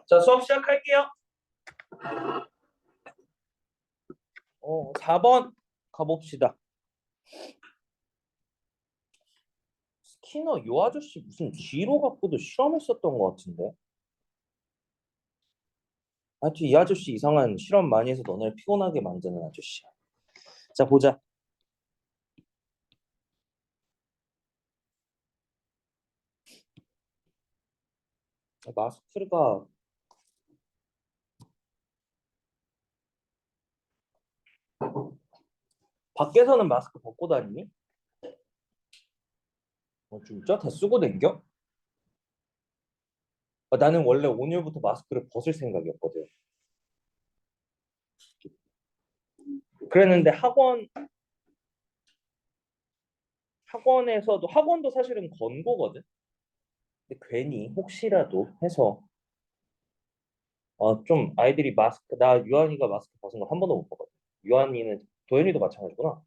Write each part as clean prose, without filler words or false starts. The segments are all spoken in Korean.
자, 수업 시작할게요. 4번 가봅시다. 스키너 요 아저씨 무슨 G로 갖고도 실험했었던 것 같은데. 하여튼 이 아저씨 이상한 실험 많이 해서 너네를 피곤하게 만드는 아저씨야. 자, 보자. 마스크가 밖에서는 마스크 벗고 다니니? 진짜? 다 쓰고 댕겨? 나는 원래 오늘부터 마스크를 벗을 생각이었거든. 그랬는데 학원에서도 학원도 사실은 권고거든. 근데 괜히 혹시라도 해서 좀 아이들이 마스크 나 유한이가 마스크 벗은 걸 한 번도 못 봤거든. 유한이는 도현이도 마찬가지구나.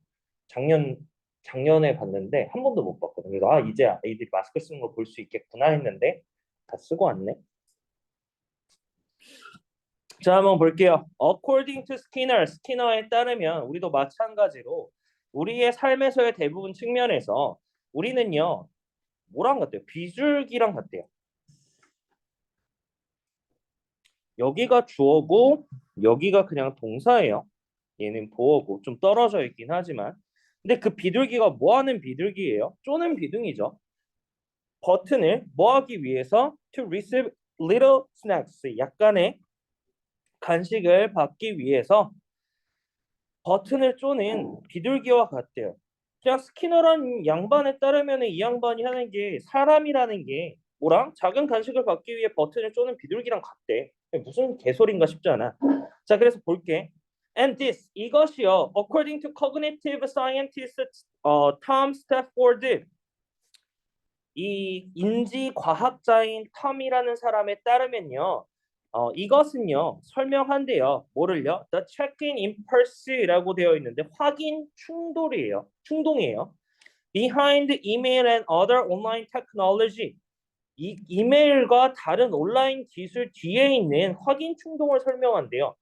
작년 작년에 봤는데 한 번도 못 봤거든. 그래서 이제 아이들이 마스크 쓰는 걸 볼 수 있겠구나 했는데 다 쓰고 왔네. 자, 한번 볼게요. According to Skinner, 스키너에 따르면 우리도 마찬가지로 우리의 삶에서의 대부분 측면에서 우리는요 뭐랑 같대요? 비둘기랑 같대요. 여기가 주어고 여기가 그냥 동사예요. 얘는 보어고 좀 떨어져 있긴 하지만 근데 그 비둘기가 뭐 하는 비둘기예요? 쪼는 비둥이죠. 버튼을 뭐 하기 위해서 to receive little snacks 약간의 간식을 받기 위해서 버튼을 쪼는 비둘기와 같대요. 그냥 스키너란 양반에 따르면 이 양반이 하는 게 사람이라는 게 뭐랑 작은 간식을 받기 위해 버튼을 쪼는 비둘기랑 같대. 무슨 개소리인가 싶지 않아. 자, 그래서 볼게. And this 이것이요. According to cognitive scientist Tom Stafford 이 인지 과학자인 텀이라는 사람에 따르면요. 이것은요. 설명한대요. 뭐를요? The check-in impulse라고 되어 있는데 확인 충돌이에요. 충동이에요. Behind email and other online technology 이 이메일과 다른 온라인 기술 뒤에 있는 확인 충동을 설명한대요.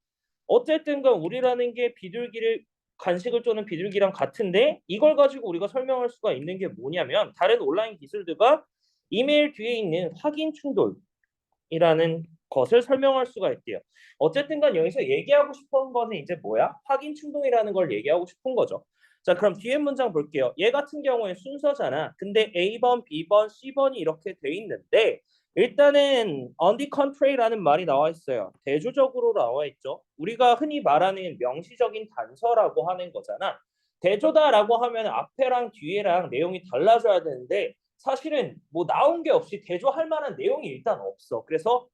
어쨌든 간 우리라는 게 비둘기를 간식을 쪼는 비둘기랑 같은데 이걸 가지고 우리가 설명할 수가 있는 게 뭐냐면 다른 온라인 기술들과 이메일 뒤에 있는 확인 충돌이라는 것을 설명할 수가 있대요. 어쨌든 간 여기서 얘기하고 싶은 거는 이제 뭐야? 확인 충동이라는 걸 얘기하고 싶은 거죠. 자, 그럼 뒤에 문장 볼게요. 얘 같은 경우에 순서잖아. 근데 A번, B번, C번이 이렇게 돼 있는데 일단은 on the contrary라는 말이 나와 있어요. 대조적으로 나와 있죠. 우리가 흔히 말하는 명시적인 단서라고 하는 거잖아. 대조다라고 하면 앞에랑 뒤에랑 내용이 달라져야 되는데 사실은 뭐 나온 게 없이 대조할 만한 내용이 일단 없어. 그래서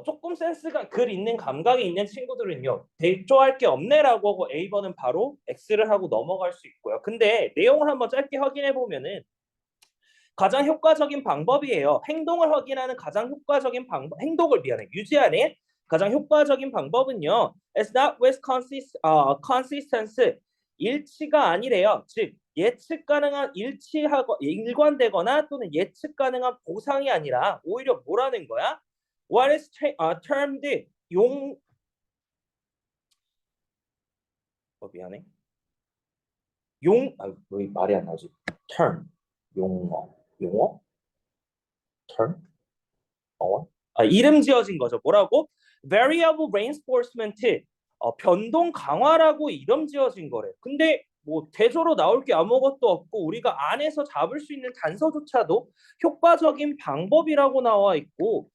조금 센스가 글 읽는 감각이 있는 친구들은요. 대조할 게 없네라고 하고 A번은 바로 X를 하고 넘어갈 수 있고요. 근데 내용을 한번 짧게 확인해 보면은 가장 효과적인 방법이에요. 행동을 확인하는 가장 효과적인 방법, 행동을 유지하는 가장 효과적인 방법은요. It's not with consistency. 일치가 아니래요. 즉 예측 가능한 일치하고 일관되거나 또는 예측 가능한 보상이 아니라 오히려 뭐라는 거야? What is termed 용 미안해. 왜 말이 안 나오지? term 용어 term 이름 지어진 거죠. 뭐라고? Variable reinforcement 변동 강화라고 이름 지어진 거래. 근데 뭐 대조로 나올 게 아무것도 없고 우리가 안에서 잡을 수 있는 단서조차도 효과적인 방법이라고 나와 있고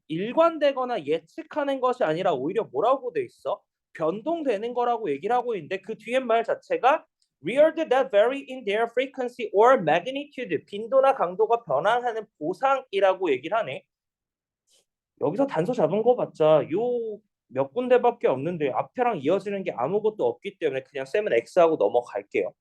일관되거나 예측하는 것이 아니라 오히려 뭐라고 돼 있어? 변동되는 거라고 얘기를 하고 있는데 그 뒤에 말 자체가 weird that vary in their frequency or magnitude 빈도나 강도가 변화하는 보상이라고 얘기를 하네. 여기서 단서 잡은 거 봤자 요 몇 군데밖에 없는데 앞에랑 이어지는 게 아무것도 없기 때문에 그냥 쌤은 X하고 넘어갈게요.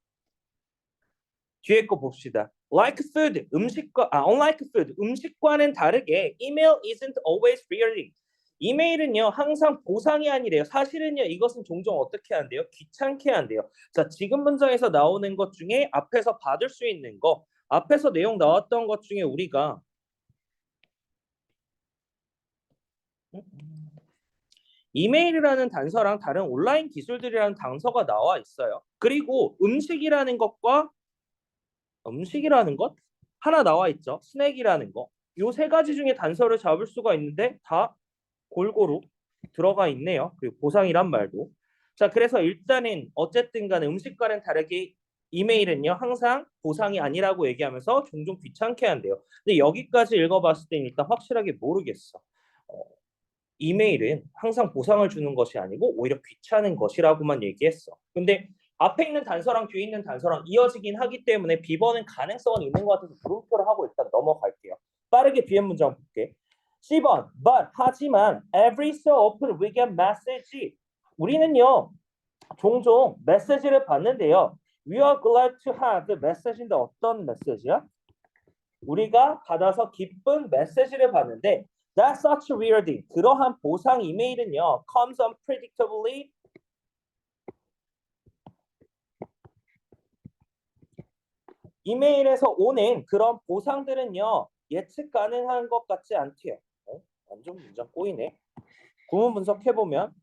뒤에 거 봅시다. Like food, unlike food, 음식과는 다르게 email isn't always rewarding. 이메일은요 항상 보상이 아니래요. 사실은요 이것은 종종 어떻게 한대요? 귀찮게 한대요. 자, 지금 문장에서 나오는 것 중에 앞에서 받을 수 있는 거, 앞에서 내용 나왔던 것 중에 우리가 이메일이라는 단서랑 다른 온라인 기술들이라는 단서가 나와 있어요. 그리고 음식이라는 것 하나 나와 있죠. 스낵이라는 거. 요 세 가지 중에 단서를 잡을 수가 있는데 다 골고루 들어가 있네요. 그리고 보상이란 말도. 자, 그래서 일단은 어쨌든 간에 음식과는 다르게 이메일은요 항상 보상이 아니라고 얘기하면서 종종 귀찮게 한대요. 근데 여기까지 읽어봤을 때 일단 확실하게 모르겠어. 어, 이메일은 항상 보상을 주는 것이 아니고 오히려 귀찮은 것이라고만 얘기했어. 근데 앞에 있는 단서랑 뒤에 있는 단서랑 이어지긴 하기 때문에 비번은 가능성은 있는 것 같아서 물음표를 하고 일단 넘어갈게요. 빠르게 뒤에 문장 볼게. 10번, but 하지만 every so often we get message. 우리는요 종종 메시지를 받는데요. We are glad to have the message인데 어떤 메시지야? 우리가 받아서 기쁜 메시지를 받는데 That's such weirding. 그러한 보상 이메일은요 comes unpredictably. 이메일에서 오는 그런 보상들은요 예측 가능한 것 같지 않대요. 완전 문장 꼬이네. 구문 분석해보면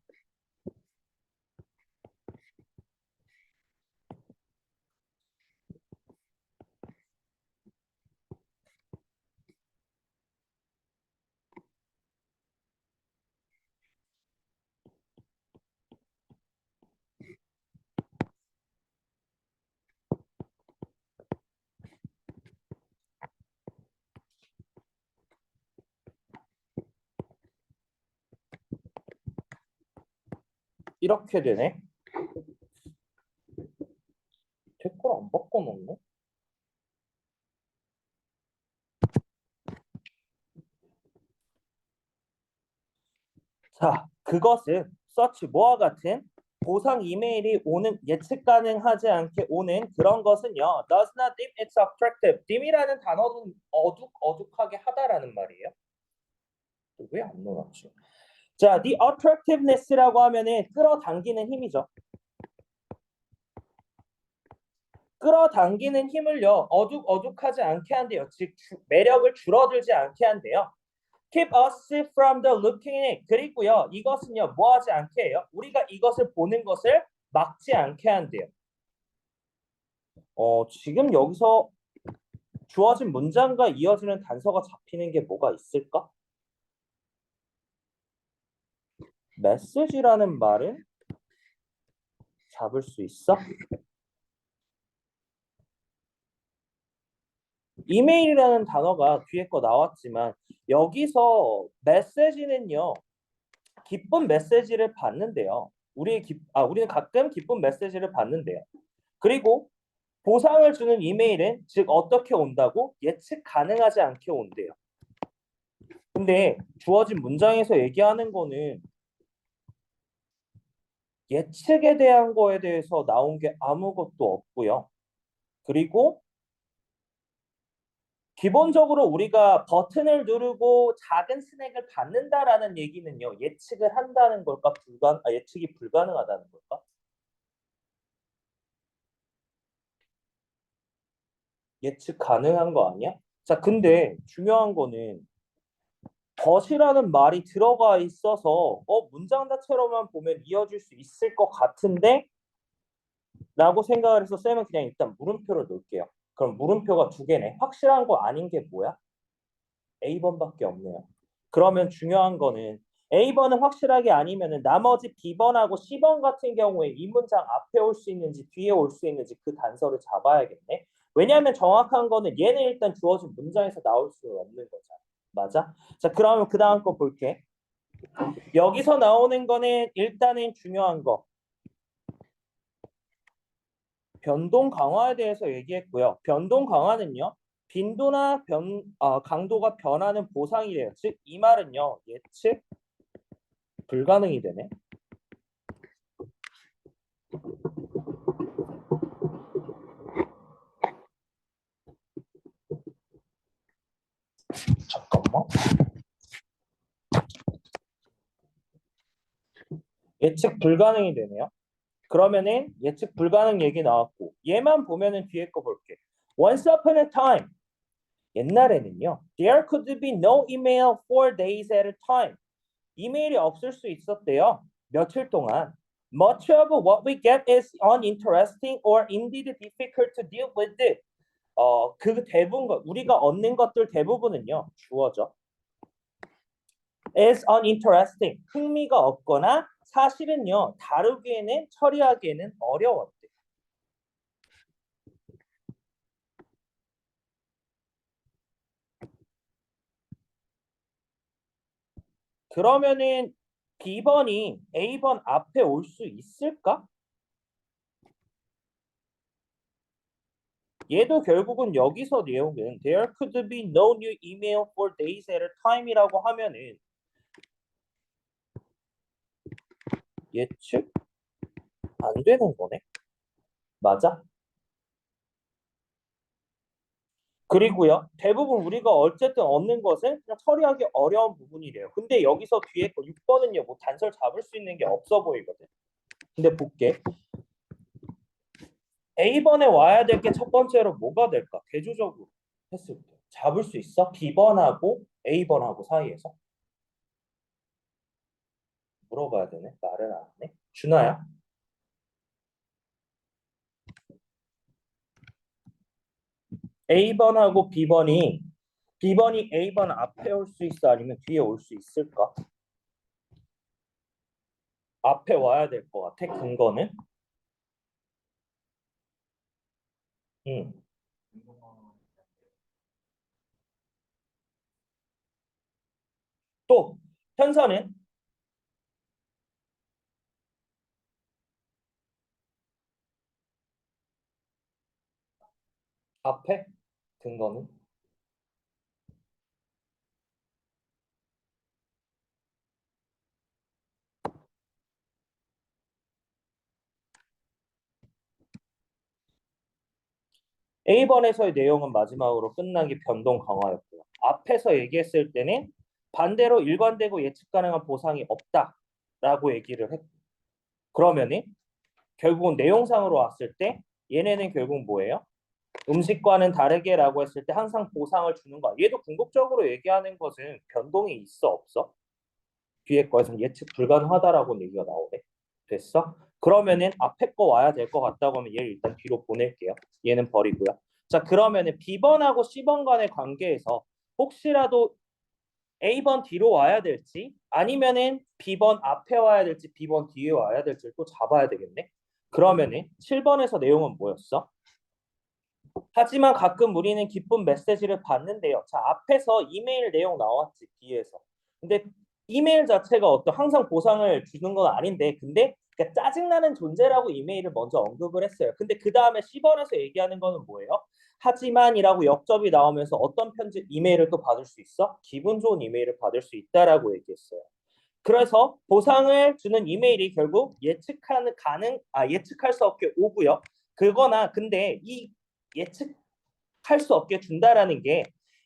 이렇게 되네. 댓글 안 바꿔놓네. 자, 그것은 such 뭐와 같은 보상 이메일이 오는 예측 가능하지 않게 오는 그런 것은요. does not deem it's attractive. deem이라는 단어는 어둑어둑하게 하다라는 말이에요. 왜 안 넣어놨지? 자, the attractiveness라고 하면은 끌어당기는 힘이죠. 끌어당기는 힘을요. 어둑어둑하지 않게 한대요. 즉 매력을 줄어들지 않게 한대요. Keep us from the looking it. 그리고요. 이것은요. 뭐하지 않게 해요? 우리가 이것을 보는 것을 막지 않게 한대요. 지금 여기서 주어진 문장과 이어지는 단서가 잡히는 게 뭐가 있을까? 메시지라는 말은 잡을 수 있어? 이메일이라는 단어가 뒤에 거 나왔지만 여기서 메시지는요. 기쁜 메시지를 받는데요. 우리는 가끔 기쁜 메시지를 받는데요. 그리고 보상을 주는 이메일은 즉 어떻게 온다고? 예측 가능하지 않게 온대요. 근데 주어진 문장에서 얘기하는 거는 예측에 대한 거에 대해서 나온 게 아무것도 없고요. 그리고 기본적으로 우리가 버튼을 누르고 작은 스낵을 받는다라는 얘기는요. 예측을 한다는 걸까? 예측이 불가능하다는 걸까? 예측 가능한 거 아니야? 자, 근데 중요한 거는 벗이라는 말이 들어가 있어서 문장 자체로만 보면 이어질 수 있을 것 같은데 라고 생각을 해서 쌤은 그냥 일단 물음표를 놓을게요. 그럼 물음표가 두 개네. 확실한 거 아닌 게 뭐야? A번밖에 없네요. 그러면 중요한 거는 A번은 확실하게 아니면은 나머지 B번하고 C번 같은 경우에 이 문장 앞에 올 수 있는지 뒤에 올 수 있는지 그 단서를 잡아야겠네. 왜냐하면 정확한 거는 얘는 일단 주어진 문장에서 나올 수 없는 거잖아. 맞아? 자, 그러면 그 다음 거 볼게. 여기서 나오는 거는 일단은 중요한 거. 변동 강화에 대해서 얘기했고요. 변동 강화는요. 빈도나 강도가 변하는 보상이래요. 즉, 이 말은요. 예측 불가능이 되네. 잠깐만. 예측 불가능이 되네요. 그러면은 예측 불가능 얘기 나왔고 얘만 보면은 뒤에 거 볼게. Once upon a time. 옛날에는요. There could be no email for days at a time. 이메일이 없을 수 있었대요. 며칠 동안. Much of what we get is uninteresting or indeed difficult to deal with. 그 대부분 우리가 얻는 것들 대부분은요. 주어져. is uninteresting. 흥미가 없거나 사실은요. 다루기에는 처리하기에는 어려웠대. 그러면은 B번이 A번 앞에 올 수 있을까? 얘도 결국은 여기서 내용은 There could be no new email for days at a time이라고 하면은 예측 안 되는 거네. 맞아? 그리고요. 대부분 우리가 어쨌든 얻는 것은 그냥 처리하기 어려운 부분이래요. 근데 여기서 뒤에 거 6번은요. 뭐 단서를 잡을 수 있는 게 없어 보이거든. 근데 볼게. A번에 와야 될 게 첫 번째로 뭐가 될까? 대조적으로 했을 때. 잡을 수 있어? B번하고 A번하고 사이에서? 물어봐야 되네. 말은 안 하네. 준하야? A번하고 B번이 A번 앞에 올 수 있어? 아니면 뒤에 올 수 있을까? 앞에 와야 될 것 같아. 근거는? 응. 또 현서는 앞에 근거는 A번에서의 내용은 마지막으로 끝난 게 변동 강화였고요. 앞에서 얘기했을 때는 반대로 일관되고 예측 가능한 보상이 없다라고 얘기를 했고 그러면은 결국은 내용상으로 왔을 때 얘네는 결국 뭐예요? 음식과는 다르게라고 했을 때 항상 보상을 주는 거야. 얘도 궁극적으로 얘기하는 것은 변동이 있어 없어? 뒤에 거에서는 예측 불가능하다라고 얘기가 나오네. 됐어? 그러면은 앞에 거 와야 될 것 같다고 하면 얘를 일단 뒤로 보낼게요. 얘는 버리고요. 자, 그러면은 B번하고 C번 간의 관계에서 혹시라도 A번 뒤로 와야 될지 아니면은 B번 앞에 와야 될지 B번 뒤에 와야 될지 또 잡아야 되겠네. 그러면은 7번에서 내용은 뭐였어? 하지만 가끔 우리는 기쁜 메시지를 받는데요. 자, 앞에서 이메일 내용 나왔지, 뒤에서. 근데 이메일 자체가 어떤 항상 보상을 주는 건 아닌데, 근데 그러니까 짜증나는 존재라고 이메일을 먼저 언급을 했어요. 근데 그 다음에 10번에서 얘기하는 거는 뭐예요? 하지만이라고 역접이 나오면서 어떤 편지 이메일을 또 받을 수 있어? 기분 좋은 이메일을 받을 수 있다라고 얘기했어요. 그래서 보상을 주는 이메일이 결국 예측할 수 없게 오고요. 그거나 근데 이 예측할 수 없게 준다라는 게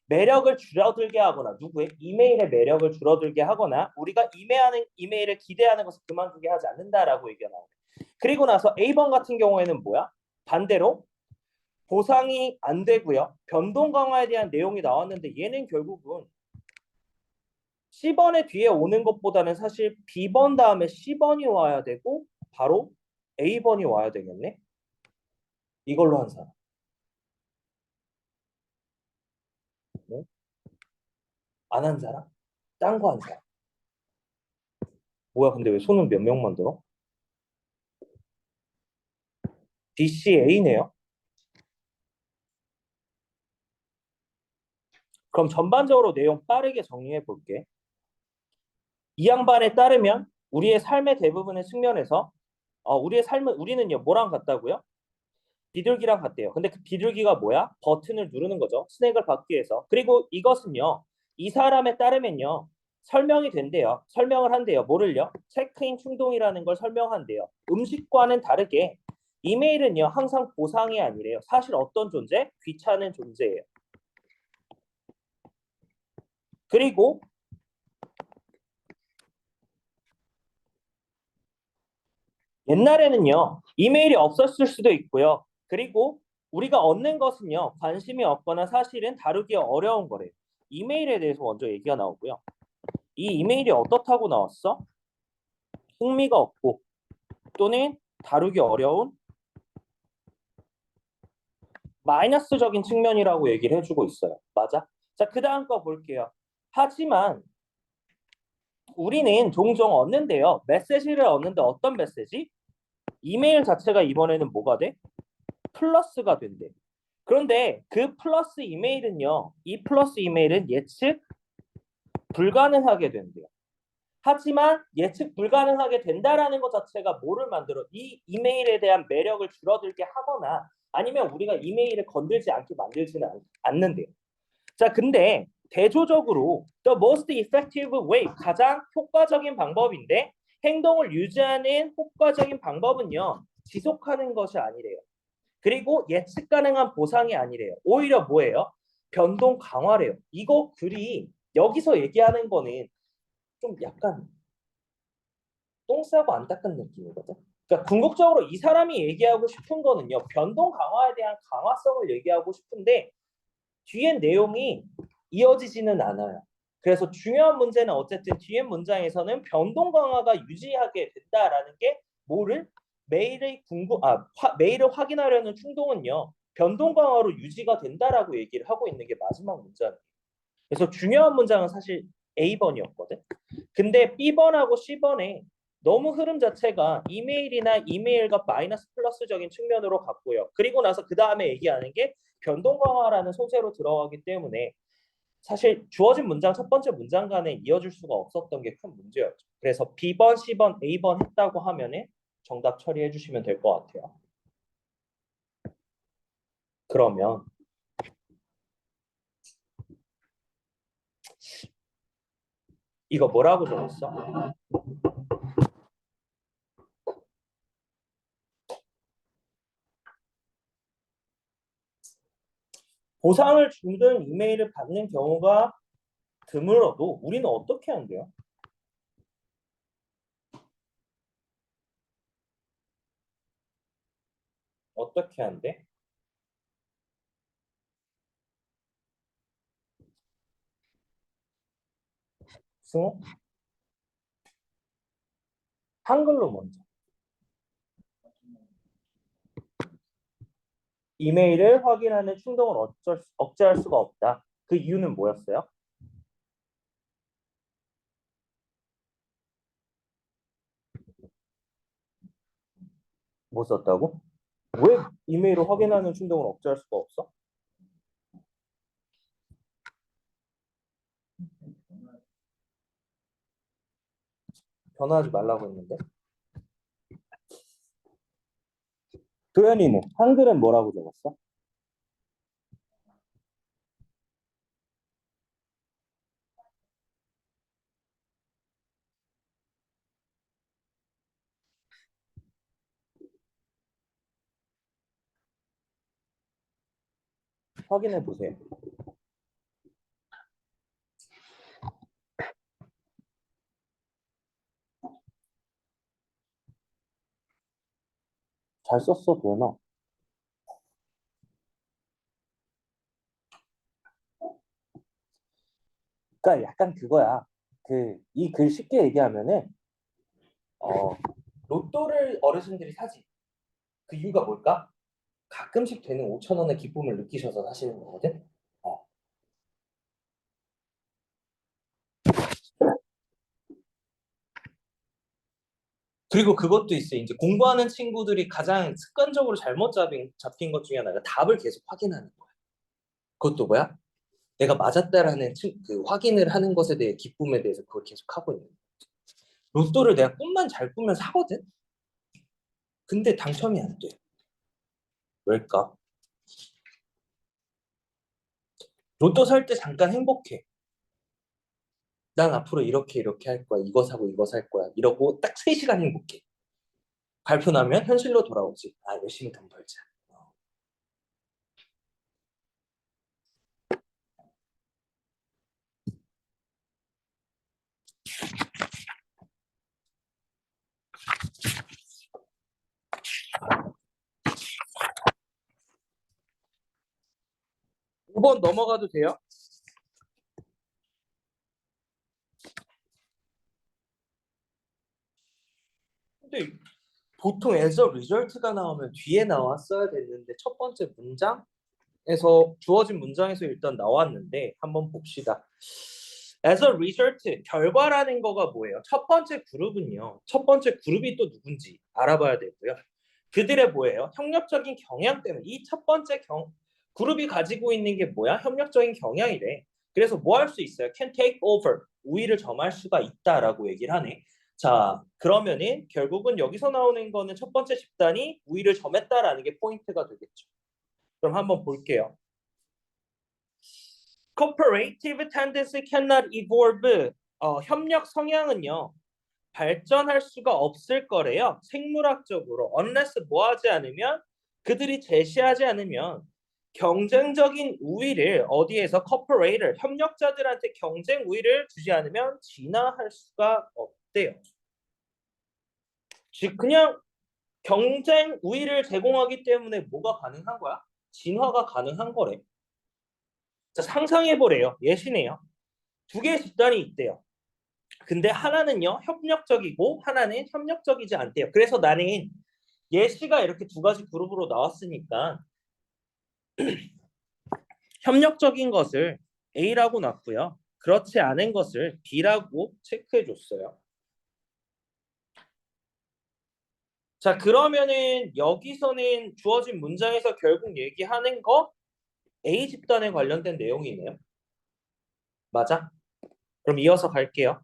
매력을 줄어들게 하거나 누구의 이메일의 매력을 줄어들게 하거나 우리가 이메일을 기대하는 것을 그만두게 하지 않는다라고 얘기가 나오네. 그리고 나서 A번 같은 경우에는 뭐야? 반대로 보상이 안 되고요. 변동 강화에 대한 내용이 나왔는데 얘는 결국은 C번의 뒤에 오는 것보다는 사실 B번 다음에 C번이 와야 되고 바로 A번이 와야 되겠네. 이걸로 한 사람. 네? 안한 사람? 딴 거 한 사람. 뭐야 근데 왜 손은 몇 명만 들어? DCA네요. 그럼 전반적으로 내용 빠르게 정리해 볼게. 이 양반에 따르면 우리의 삶의 대부분의 측면에서 우리의 삶은 우리는요 뭐랑 같다고요? 비둘기랑 같대요. 근데 그 비둘기가 뭐야? 버튼을 누르는 거죠. 스낵을 받기 위해서. 그리고 이것은요. 이 사람에 따르면요. 설명이 된대요. 설명을 한대요. 뭐를요? 체크인 충동이라는 걸 설명한대요. 음식과는 다르게 이메일은요. 항상 보상이 아니래요. 사실 어떤 존재? 귀찮은 존재예요. 그리고 옛날에는요. 이메일이 없었을 수도 있고요. 그리고 우리가 얻는 것은요. 관심이 없거나 사실은 다루기 어려운 거래요. 이메일에 대해서 먼저 얘기가 나오고요. 이 이메일이 어떻다고 나왔어? 흥미가 없고 또는 다루기 어려운 마이너스적인 측면이라고 얘기를 해주고 있어요. 맞아? 자, 그 다음 거 볼게요. 하지만 우리는 종종 얻는데요. 메시지를 얻는데 어떤 메시지? 이메일 자체가 이번에는 뭐가 돼? 플러스가 된대. 그런데 그 플러스 이메일은요. 이 플러스 이메일은 예측 불가능하게 된대요. 하지만 예측 불가능하게 된다라는 것 자체가 뭐를 만들어? 이 이메일에 대한 매력을 줄어들게 하거나 아니면 우리가 이메일을 건들지 않게 만들지는 않는데요. 자, 근데 대조적으로 the most effective way, 가장 효과적인 방법인데 행동을 유지하는 효과적인 방법은요. 지속하는 것이 아니래요. 그리고 예측 가능한 보상이 아니래요. 오히려 뭐예요? 변동 강화래요. 이거 글이 여기서 얘기하는 거는 좀 약간 똥 싸고 안 닦은 느낌이거든. 그러니까 궁극적으로 이 사람이 얘기하고 싶은 거는요. 변동 강화에 대한 강화성을 얘기하고 싶은데 뒤에 내용이 이어지지는 않아요. 그래서 중요한 문제는 어쨌든 뒤에 문장에서는 변동 강화가 유지하게 된다라는 게 뭐를 메일을 확인하려는 충동은요. 변동 강화로 유지가 된다라고 얘기를 하고 있는 게 마지막 문장이에요. 그래서 중요한 문장은 사실 A번이었거든. 근데 B번하고 C번에 너무 흐름 자체가 이메일이나 이메일과 마이너스 플러스적인 측면으로 갔고요. 그리고 나서 그 다음에 얘기하는 게 변동 강화라는 소재로 들어가기 때문에 사실 주어진 문장 첫 번째 문장 간에 이어질 수가 없었던 게 큰 문제였죠. 그래서 B번, C번, A번 했다고 하면은 정답 처리해 주시면 될 것 같아요. 그러면 이거 뭐라고 적었어? 보상을 주는 이메일을 받는 경우가 드물어도 우리는 어떻게 한대요? 어떻게 한대? 승호? 한글로 먼저. 이메일을 확인하는 충동을 억제할 수가 없다. 그 이유는 뭐였어요? 못 썼다고? 왜 이메일을 확인하는 충동을 억제할 수가 없어? 변화하지 말라고 했는데. 도현이는 한글은 뭐라고 적었어? 확인해 보세요. 잘 썼어, 도현아. 그러니까 약간 그거야. 이 글 쉽게 얘기하면은 어, 로또를 어르신들이 사지. 그 이유가 뭘까? 가끔씩 되는 5천 원의 기쁨을 느끼셔서 사시는 거거든. 어. 그리고 그것도 있어요. 이제 공부하는 친구들이 가장 습관적으로 잘못 잡힌 것 중에 하나가 답을 계속 확인하는 거야. 그것도 뭐야? 내가 맞았다라는 그 확인을 하는 것에 대해 기쁨에 대해서 그걸 계속 하고 있는 거야. 로또를 내가 꿈만 잘 꾸면 사거든? 근데 당첨이 안 돼. 왜일까? 로또 살 때 잠깐 행복해. 난 앞으로 이렇게 이렇게 할 거야. 이거 사고 이거 살 거야. 이러고 딱 3시간 행복해. 발표 나면 현실로 돌아오지. 아, 열심히 돈 벌자. 5번 넘어가도 돼요? 근데 보통 as a result가 나오면 뒤에 나왔어야 됐는데 첫 번째 문장에서 주어진 문장에서 일단 나왔는데 한번 봅시다. as a result 결과라는 거가 뭐예요? 첫 번째 그룹은요. 첫 번째 그룹이 또 누군지 알아봐야 되고요. 그들의 뭐예요? 협력적인 경향 때문에 이 첫 번째 그룹이 가지고 있는 게 뭐야? 협력적인 경향이래. 그래서 뭐 할 수 있어요? can take over 우위를 점할 수가 있다라고 얘기를 하네. 자, 그러면은 결국은 여기서 나오는 거는 첫 번째 집단이 우위를 점했다라는 게 포인트가 되겠죠. 그럼 한번 볼게요. Cooperative tendency cannot evolve. 협력 성향은요. 발전할 수가 없을 거래요. 생물학적으로. unless 뭐 하지 않으면 그들이 제시하지 않으면 경쟁적인 우위를 어디에서 cooperator 협력자들한테 경쟁 우위를 주지 않으면 진화할 수가 없대요. 즉 그냥 경쟁 우위를 제공하기 때문에 뭐가 가능한 거야? 진화가 가능한 거래. 자, 상상해 보래요. 예시네요. 두 개의 집단이 있대요. 근데 하나는요 협력적이고 하나는 협력적이지 않대요. 그래서 나는 예시가 이렇게 두 가지 그룹으로 나왔으니까 협력적인 것을 A라고 놨고요. 그렇지 않은 것을 B라고 체크해 줬어요. 자, 그러면은 여기서는 주어진 문장에서 결국 얘기하는 거 A 집단에 관련된 내용이네요. 맞아? 그럼 이어서 갈게요.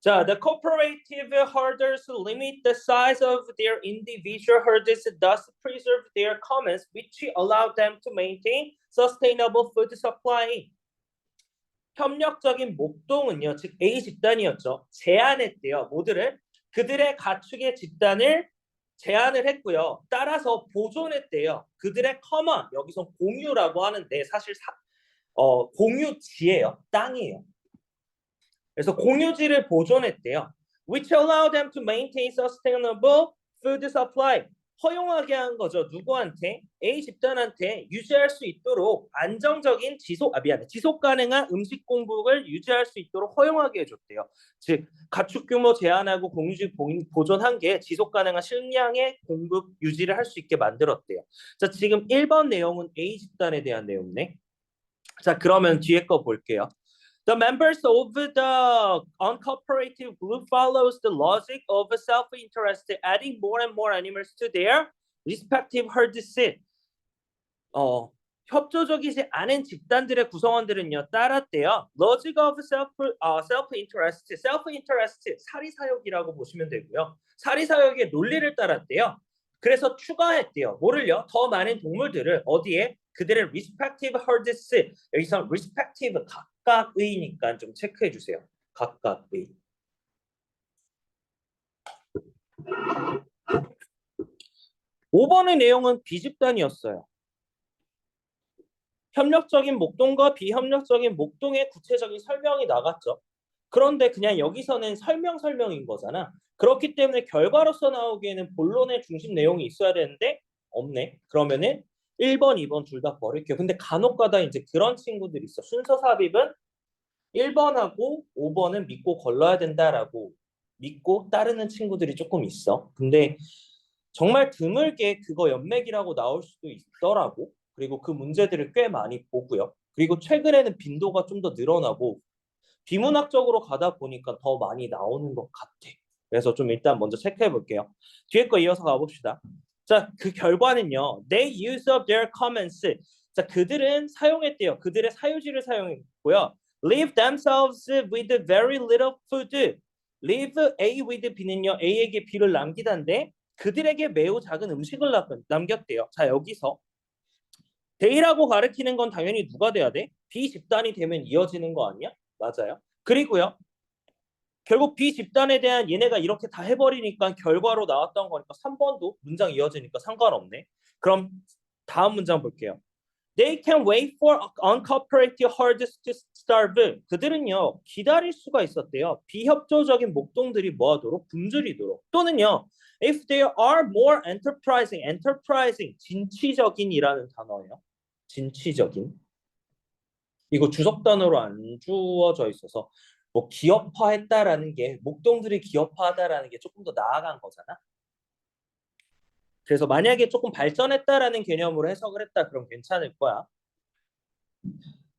자, the cooperative herders limit the size of their individual herds, thus preserve their commons, which allow them to maintain sustainable food supply. 협력적인 목동은요, 즉 A 집단이었죠. 제한했대요. 모두를 그들의 가축의 집단을 제한을 했고요. 따라서 보존했대요. 그들의 커먼 여기서 공유라고 하는데 사실 공유지예요. 땅이에요. 그래서 공유지를 보존했대요. Which allow them to maintain sustainable food supply. 허용하게 한 거죠. 누구한테? A 집단한테 유지할 수 있도록 안정적인 지속 가능한 음식 공급을 유지할 수 있도록 허용하게 해줬대요. 즉 가축 규모 제한하고 공유지 보존한 게 지속 가능한 식량의 공급 유지를 할 수 있게 만들었대요. 자, 지금 1번 내용은 A 집단에 대한 내용이네. 자, 그러면 뒤에 거 볼게요. The members of the uncooperative group follows the logic of self-interest, adding more and more animals to their respective herds. 협조적이지 않은 집단들의 구성원들은요 따랐대요. Logic of self-interest, self-interest 사리사욕이라고 보시면 되고요. 사리사욕의 논리를 따랐대요. 그래서 추가했대요. 뭐를요? 더 많은 동물들을 어디에? 그들의 respective herds. 여기서 respective 각각의니까 좀 체크해 주세요. 각각의. 5번의 내용은 B집단이었어요. 협력적인 목동과 비협력적인 목동의 구체적인 설명이 나갔죠. 그런데 그냥 여기서는 설명인 거잖아. 그렇기 때문에 결과로서 나오기에는 본론의 중심 내용이 있어야 되는데 없네. 그러면은 1번, 2번 둘 다 버릴게요. 근데 간혹 가다 이제 그런 친구들이 있어. 순서 삽입은 1번하고 5번은 믿고 걸러야 된다라고 믿고 따르는 친구들이 조금 있어. 근데 정말 드물게 그거 연맥이라고 나올 수도 있더라고. 그리고 그 문제들을 꽤 많이 보고요. 그리고 최근에는 빈도가 좀 더 늘어나고 비문학적으로 가다 보니까 더 많이 나오는 것 같아. 그래서 좀 일단 먼저 체크해 볼게요. 뒤에 거 이어서 가봅시다. 자, 그 결과는요. They use of their commons. 자, 그들은 사용했대요. 그들의 사유지를 사용했고요. Leave themselves with very little food. Leave A with B는요. A에게 B를 남기다인데 그들에게 매우 작은 음식을 남겼대요. 자, 여기서 They라고 가리키는 건 당연히 누가 돼야 돼? B 집단이 되면 이어지는 거 아니야? 맞아요. 그리고요. 결국 B 집단에 대한 얘네가 이렇게 다 해버리니까 결과로 나왔던 거니까 3번도 문장 이어지니까 상관없네. 그럼 다음 문장 볼게요. They can wait for uncooperative herds to starve. 그들은요 기다릴 수가 있었대요. 비협조적인 목동들이 뭐하도록 굶주리도록. 또는요 if they are more enterprising 진취적인이라는 단어예요. 진취적인. 이거 주석 단어로 안 주어져 있어서 뭐 기업화했다라는 게 목동들이 기업화하다라는 게 조금 더 나아간 거잖아. 그래서 만약에 조금 발전했다라는 개념으로 해석을 했다 그럼 괜찮을 거야.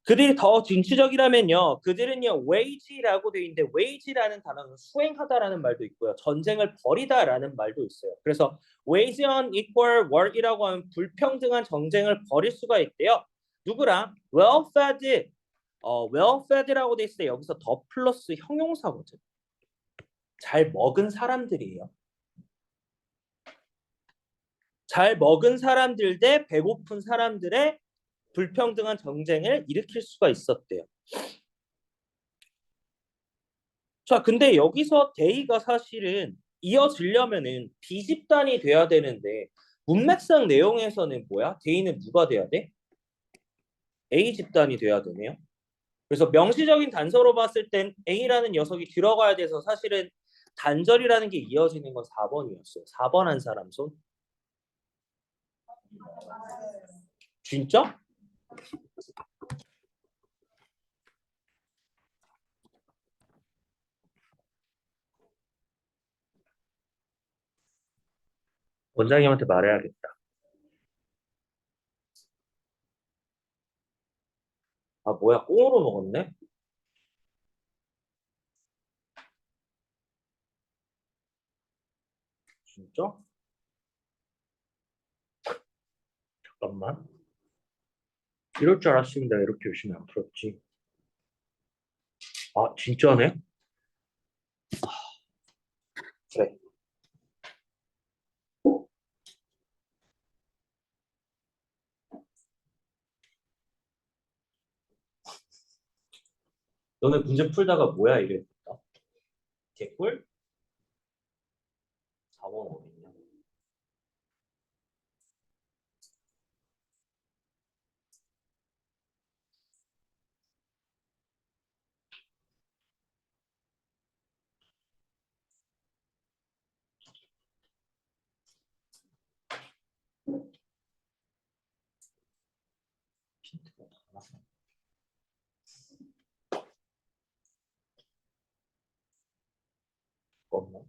그들이 더 진취적이라면요. 그들은요, wage라고 돼 있는데 wage라는 단어는 수행하다라는 말도 있고요. 전쟁을 벌이다라는 말도 있어요. 그래서 wage on equal war이라고 하면 불평등한 전쟁을 벌일 수가 있대요. 누구랑? well-fed. well-fed라고 돼 있을 때 여기서 더 플러스 형용사거든. 잘 먹은 사람들이에요. 잘 먹은 사람들 대 배고픈 사람들의 불평등한 전쟁을 일으킬 수가 있었대요. 자, 근데 여기서 데이가 사실은 이어지려면은 B집단이 돼야 되는데 문맥상 내용에서는 뭐야? 데이는 누가 돼야 돼? A집단이 돼야 되네요. 그래서 명시적인 단서로 봤을 땐 A라는 녀석이 들어가야 돼서 사실은 단절이라는 게 이어지는 건 4번이었어요. 4번 한 사람 손. 진짜? 원장님한테 말해야겠다. 아, 뭐야? 꽁으로 먹었네? 진짜? 잠깐만. 이럴 줄 알았으면 내가 이렇게 열심히 안 풀었지. 아, 진짜네? 그래. 너네 문제 풀다가 뭐야 이래. 개꿀? 4번 어딨냐? 힌트가 다 나왔어. 잠깐만.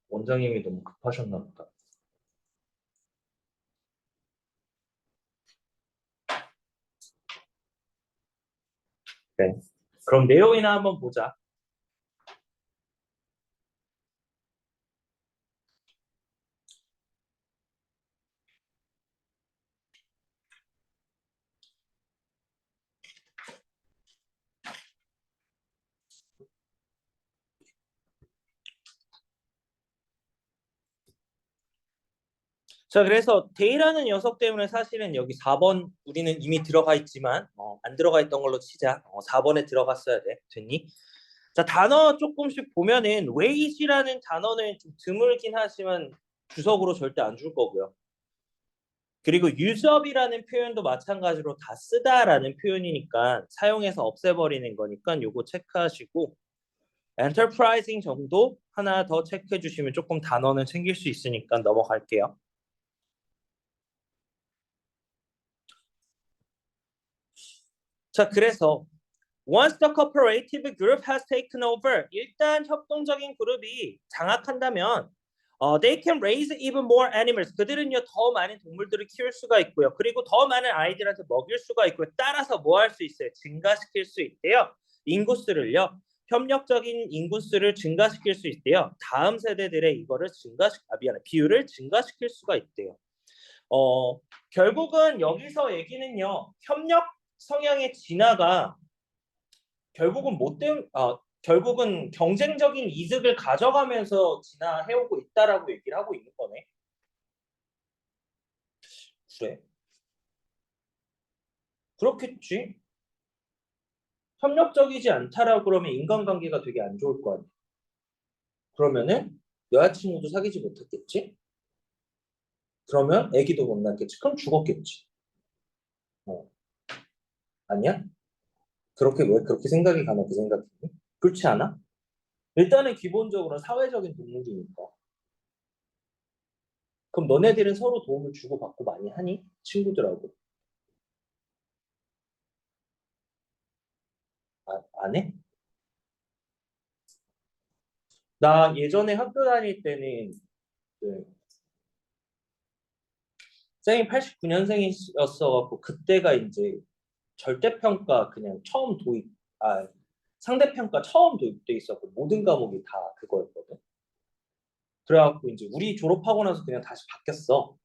원장님이 너무 급하셨나 보다. 네. 그럼 내용이나 한번 보자. 자, 그래서 데이라는 녀석 때문에 사실은 여기 4번 우리는 이미 들어가 있지만 안 들어가 있던 걸로 치자. 4번에 들어갔어야 돼. 됐니? 자, 단어 조금씩 보면은 wage라는 단어는 좀 드물긴 하지만 주석으로 절대 안 줄 거고요. 그리고 useup이라는 표현도 마찬가지로 다 쓰다라는 표현이니까 사용해서 없애버리는 거니까 요거 체크하시고 enterprising 정도 하나 더 체크해 주시면 조금 단어는 챙길 수 있으니까 넘어갈게요. 자, 그래서 once the cooperative group has taken over, 일단 협동적인 그룹이 장악한다면 they can raise even more animals. 그들은요 더 많은 동물들을 키울 수가 있고요. 그리고 더 많은 아이들한테 먹일 수가 있고요. 따라서 뭐 할 수 있어요? 증가시킬 수 있대요. 인구수를요. 협력적인 인구수를 증가시킬 수 있대요. 다음 세대들의 이거를 비율을 증가시킬 수가 있대요. 어, 결국은 여기서 얘기는요. 협력 성향의 진화가 결국은 결국은 경쟁적인 이득을 가져가면서 진화해오고 있다라고 얘기를 하고 있는 거네. 그래? 그렇겠지. 협력적이지 않다라고 그러면 인간관계가 되게 안 좋을 거 아니야. 그러면은 여자친구도 사귀지 못했겠지? 그러면 애기도 못 낳겠지? 그럼 죽었겠지. 어, 아니야? 왜 그렇게 생각이 가나 그 생각이? 그렇지 않아? 일단은 기본적으로 사회적인 동물이니까. 그럼 너네들은 서로 도움을 주고받고 많이 하니? 친구들하고. 안 해? 나 예전에 학교 다닐 때는 그 쌤이 89년생이었어갖고 그때가 이제 절대평가 그냥 처음 도입, 아, 상대평가 처음 도입돼 있었고 모든 과목이 다 그거였거든. 그래갖고 이제 우리 졸업하고 나서 그냥 다시 바뀌었어.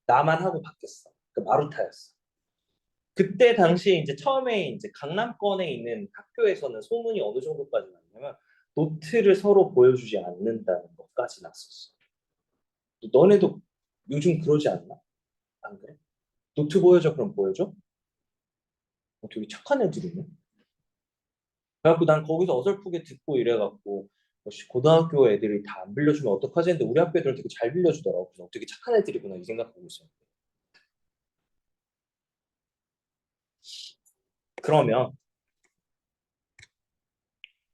나만 하고 바뀌었어. 그 마루타였어. 그때 당시에 이제 처음에 이제 강남권에 있는 학교에서는 소문이 어느 정도까지 났냐면 노트를 서로 보여주지 않는다는 것까지 났었어. 너네도 요즘 그러지 않나? 안 그래? 노트 보여줘 그럼 보여줘? 되게 착한 애들이네. 그래갖고 난 거기서 어설프게 듣고 이래갖고 역시 고등학교 애들이 다 안 빌려주면 어떡하지 했는데 우리 학교 애들은 되게 잘 빌려주더라고. 그래서 되게 착한 애들이구나 이 생각하고 있었는데. 그러면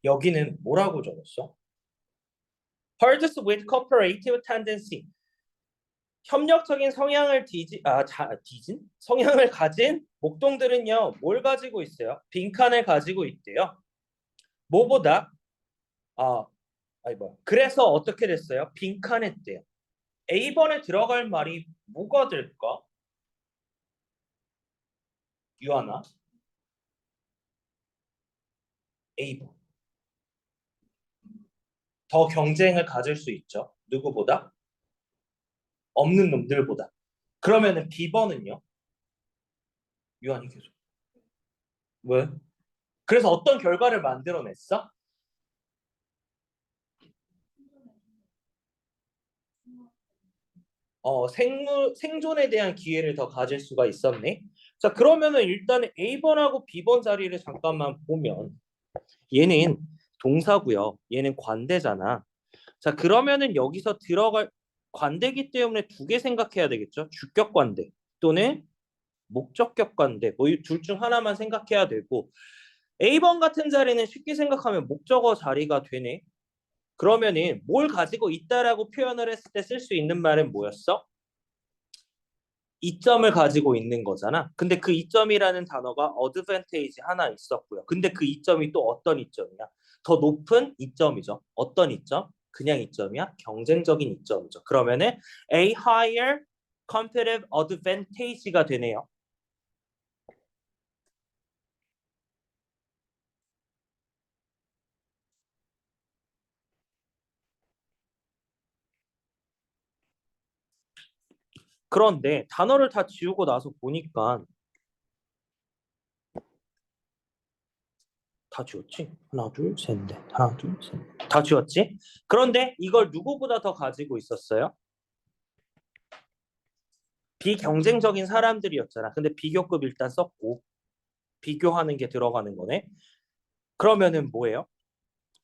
여기는 뭐라고 적었어? Birds with cooperative tendency. 협력적인 성향을 뒤진? 성향을 가진 목동들은요, 뭘 가지고 있어요? 빈칸을 가지고 있대요. 뭐보다? 아, 아니 뭐야. 그래서 어떻게 됐어요? 빈칸했대요. A번에 들어갈 말이 뭐가 될까? 유하나? A번. 더 경쟁을 가질 수 있죠. 누구보다? 없는 놈들보다. 그러면은 B번은요? 유한이 계속. 왜? 그래서 어떤 결과를 만들어냈어? 생존에 대한 기회를 더 가질 수가 있었네. 자, 그러면은 일단은 A번하고 B번 자리를 잠깐만 보면 얘는 동사고요. 얘는 관대잖아. 자, 그러면은 여기서 들어갈 관대기 때문에 두 개 생각해야 되겠죠. 주격 관대 또는 목적격 관대. 뭐 둘 중 하나만 생각해야 되고 A번 같은 자리는 쉽게 생각하면 목적어 자리가 되네. 그러면은 뭘 가지고 있다라고 표현을 했을 때 쓸 수 있는 말은 뭐였어? 이점을 가지고 있는 거잖아. 근데 그 이점이라는 단어가 어드밴테이지 하나 있었고요. 근데 그 이점이 또 어떤 이점이야? 더 높은 이점이죠. 어떤 이점? 그냥 이점이야? 경쟁적인 이점이죠. 그러면은 a higher competitive advantage가 되네요. 그런데 단어를 다 지우고 나서 보니까 다 지웠지? 하나, 둘, 셋, 넷. 하나, 둘, 셋. 다 지웠지? 그런데 이걸 누구보다 더 가지고 있었어요? 비경쟁적인 사람들이었잖아. 근데 비교급 일단 썼고 비교하는 게 들어가는 거네. 그러면은 뭐예요?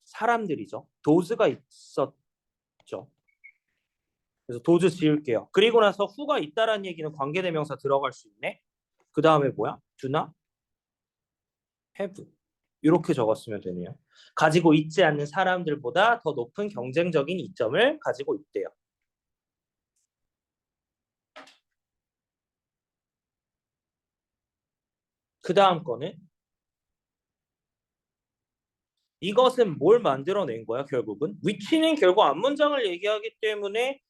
사람들이죠. 도즈가 있었죠. 그래서 도즈 지을게요. 그리고 나서 후가 있다라는 얘기는 관계대명사 들어갈 수 있네. 그 다음에 뭐야? do나 have 이렇게 적었으면 되네요. 가지고 있지 않는 사람들보다 더 높은 경쟁적인 이점을 가지고 있대요. 그 다음 거는 이것은 뭘 만들어낸 거야 결국은? 위치는 결국 앞문장을 얘기하기 때문에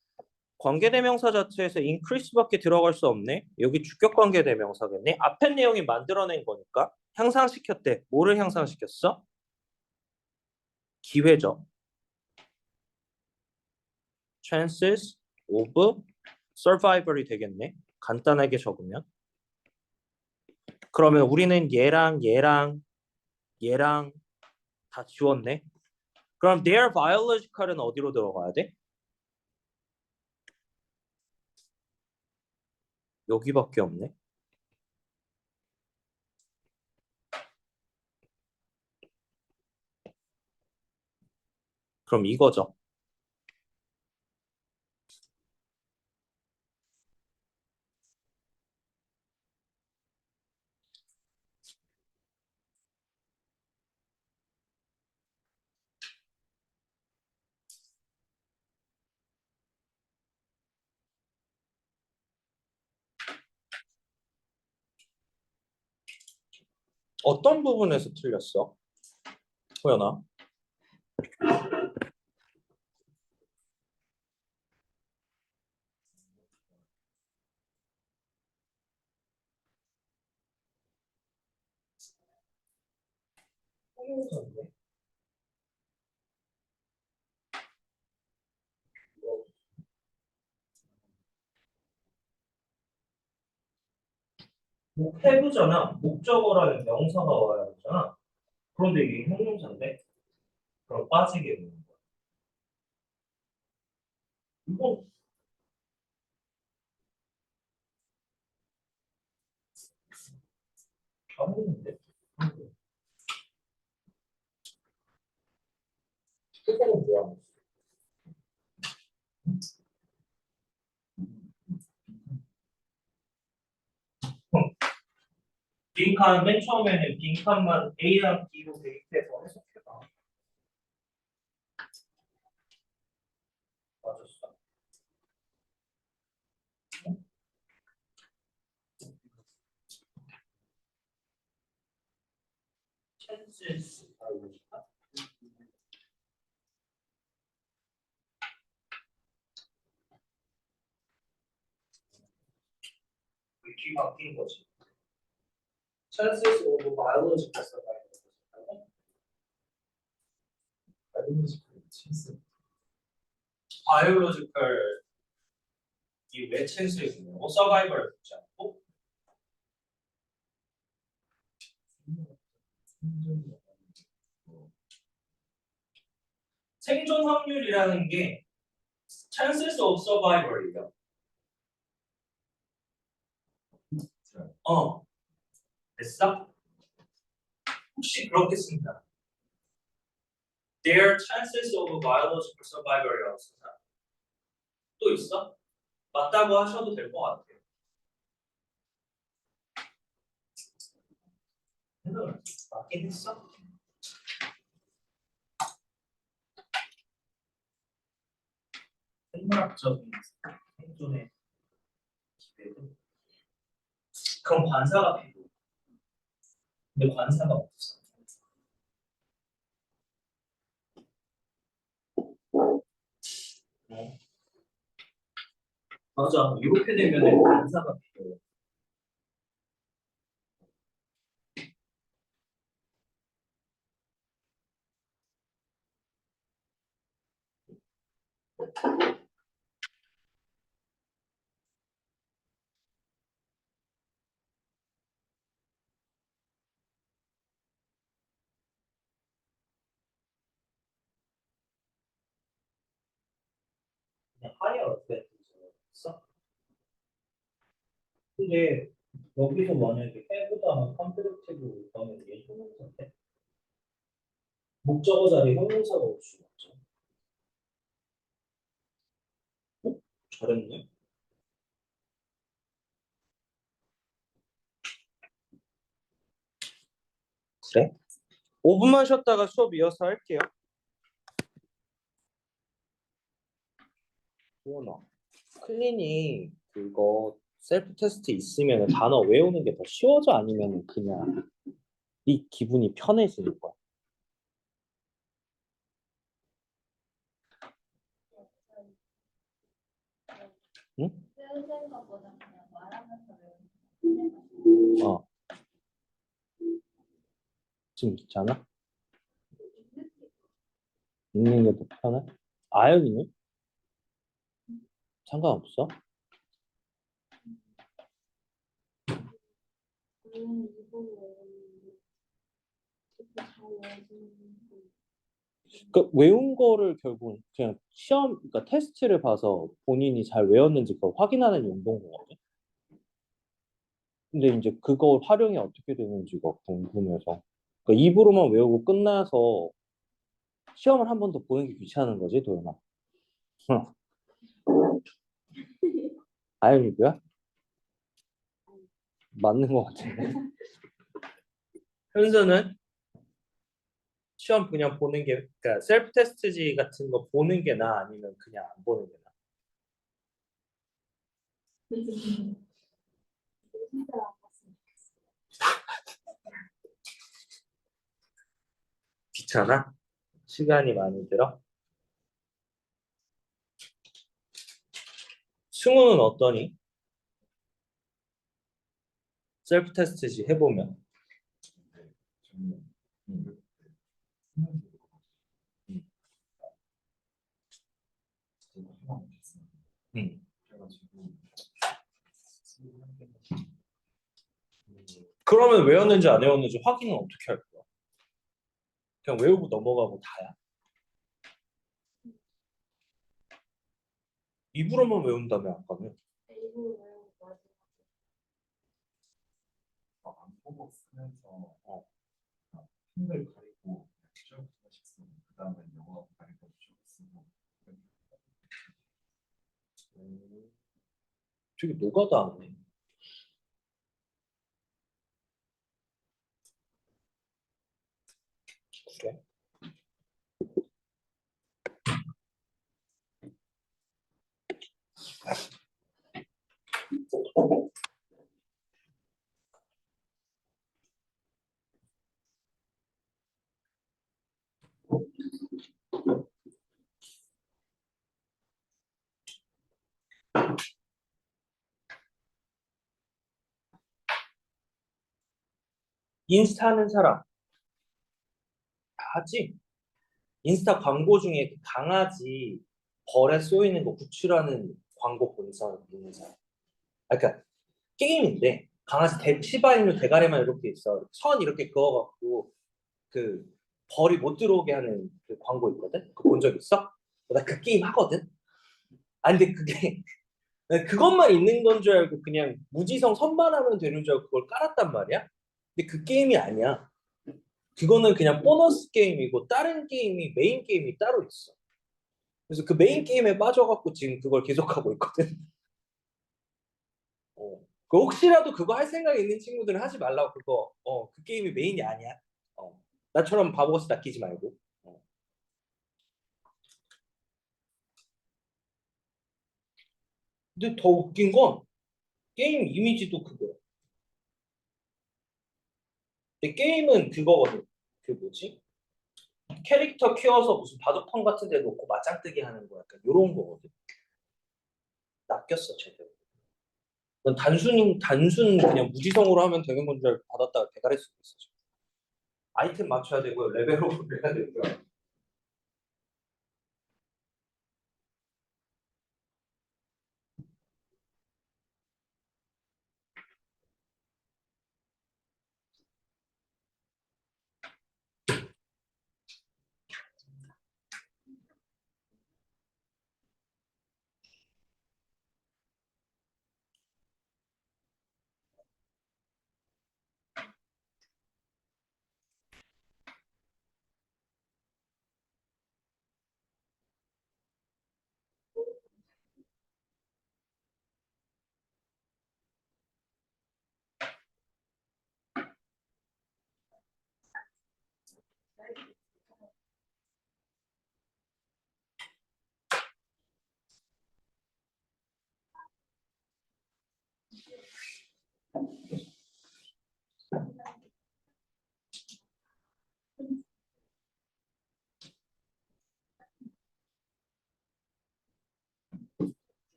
관계대명사 자체에서 increase밖에 들어갈 수 없네. 여기 주격 관계대명사겠네. 앞에 내용이 만들어낸 거니까 향상시켰대. 뭐를 향상시켰어? 기회죠. chances of survival이 되겠네. 간단하게 적으면. 그러면 우리는 얘랑 다 지웠네. 그럼 their biological은 어디로 들어가야 돼? 여기밖에 없네. 그럼 이거죠. 어떤 부분에서 틀렸어? 호연아. 해부잖아. 목적어라는 명사가 와야 되잖아. 그런데 이게 형용사인데? 그럼 빠지게 되는 거야. 이건 잘못인데? 그거는 뭐야? 빈칸 맨 처음에는 빈칸만 A랑 B로 대입해서 해석해봐. 맞았어. 찬스 알고있다. 뒤 바뀐 거지. 찬스에서 오고 바이올로지 패스 바이올로지컬 이왜 찬스에 있냐고 서바이벌 듣지 않고 생존 확률이라는 게 chances of survival이에요. 됐어? 혹시 그렇게 쓴다. Their chances of biological survival이라고 쓴다. 또 있어? 맞다고 하셔도 될 것 같아요. 맞긴 했어? 생물학적인 생존의 기회도 그럼 관사가 필요해. 근데 관사가 없어. 맞아. 이렇게 되면 관사가 필요해. 그냥 higher advantage로 써. 근데 여기서 만약에 해보다는 컴플렉티브 그러면 이게 형용사인데 목적어 자리 형용사가 올 수가 없죠. 잘했네. 그래? 5분만 쉬었다가 수업 이어서 할게요. 호원아, 클린이 그거 셀프 테스트 있으면 단어 외우는 게 더 쉬워져 아니면 그냥 네 기분이 편해지는 거야? 응? 어, 지금 있잖아. 읽는 게 더 편해? 아연이는 상관없어? 그 외운 거를 결국 그냥 시험, 그러니까 테스트를 봐서 본인이 잘 외웠는지 그걸 확인하는 용도인 거거든. 근데 이제 그거 활용이 어떻게 되는지가 궁금해서. 그러니까 입으로만 외우고 끝나서 시험을 한 번 더 보는 게 귀찮은 거지, 도연아. 아연이고요? 맞는 것 같은데. 현수는 시험 그냥 보는 게, 그러니까 셀프 테스트지 같은 거 보는 게 나아 아니면 그냥 안 보는 게 나아? 귀찮아? 시간이 많이 들어? 승우는 어떠니? 셀프 테스트지 해보면. 음, 음, 음. 그러면 외웠는지 안 외웠는지 확인은 어떻게 할 거야? 그냥 외우고 넘어가고 다야? 입으로만 외운다며 아까는. 안 보고 쓰면서 어. 한글 가리고 쭉 하나씩 쓰고 그 다음에 영어 가리고 쭉 쓰고 되게 노가다하네. 그래? 인스타 하는 사람 다 하지? 인스타 광고 중에 그 강아지 벌에 쏘이는 거 구출하는 광고 본 사람 있는 사람. 아, 그러니까 게임인데 강아지 시바인으로 대가리만 이렇게 있어. 선 이렇게 그어갖고 그 벌이 못 들어오게 하는 그 광고 있거든. 그거 본 적 있어? 나 그 게임 하거든. 아 근데 그게 난 그것만 있는 건 줄 알고 그냥 무지성 선반하면 되는 줄 알고 그걸 깔았단 말이야. 근데 그 게임이 아니야. 그거는 그냥 보너스 게임이고 다른 게임이 메인 게임이 따로 있어. 그래서 그 메인 게임에 빠져갖고 지금 그걸 계속하고 있거든. 그 혹시라도 그거 할 생각 있는 친구들은 하지 말라고 그거. 그 게임이 메인이 아니야. 어. 나처럼 바보같이 낚이지 말고. 어. 근데 더 웃긴 건 게임 이미지도 그거야. 근데 게임은 그거거든. 그 뭐지? 캐릭터 키워서 무슨 바둑판 같은 데 놓고 맞짱뜨기 하는 거 약간 요런 거거든. 낚였어 제대로. 난 단순 그냥 무지성으로 하면 되는 건 줄 알고 받았다가 대가리 쓰고 있어. 지금. 아이템 맞춰야 되고요. 레벨업을 해야 되고요.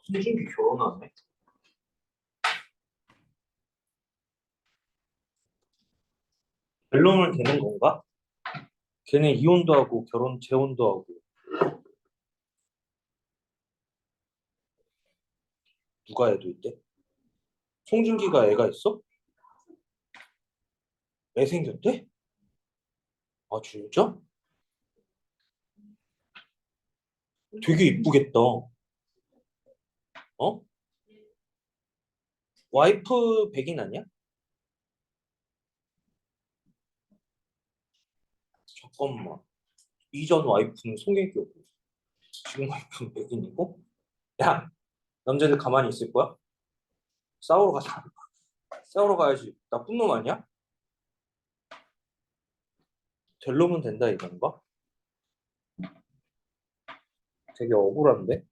송중기 결혼하네. 벨롬을 되는 건가? 걔네 이혼도 하고 결혼 재혼도 하고 누가 애도 있대? 송중기가 애가 있어? 애 생겼대? 아 진짜? 되게 이쁘겠다. 어? 와이프 백인 아니야? 잠깐만. 이전 와이프는 송혜교고 지금 와이프는 백인이고? 야, 남자들 가만히 있을 거야? 싸우러 가자. 싸우러 가야지. 나쁜 놈 아니야? 될 놈은 된다 이건가? 되게 억울한데?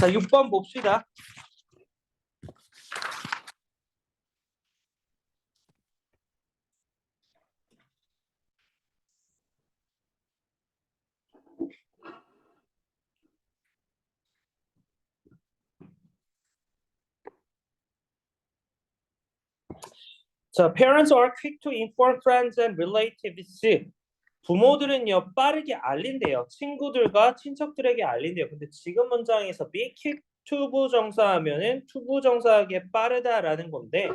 자, 6번 봅시다. 자, parents are quick to inform friends and relatives. 부모들은요 빠르게 알린대요. 친구들과 친척들에게 알린대요. 근데 지금 문장에서 be quick to 부정사하면은 to 부정사하기에 빠르다라는 건데,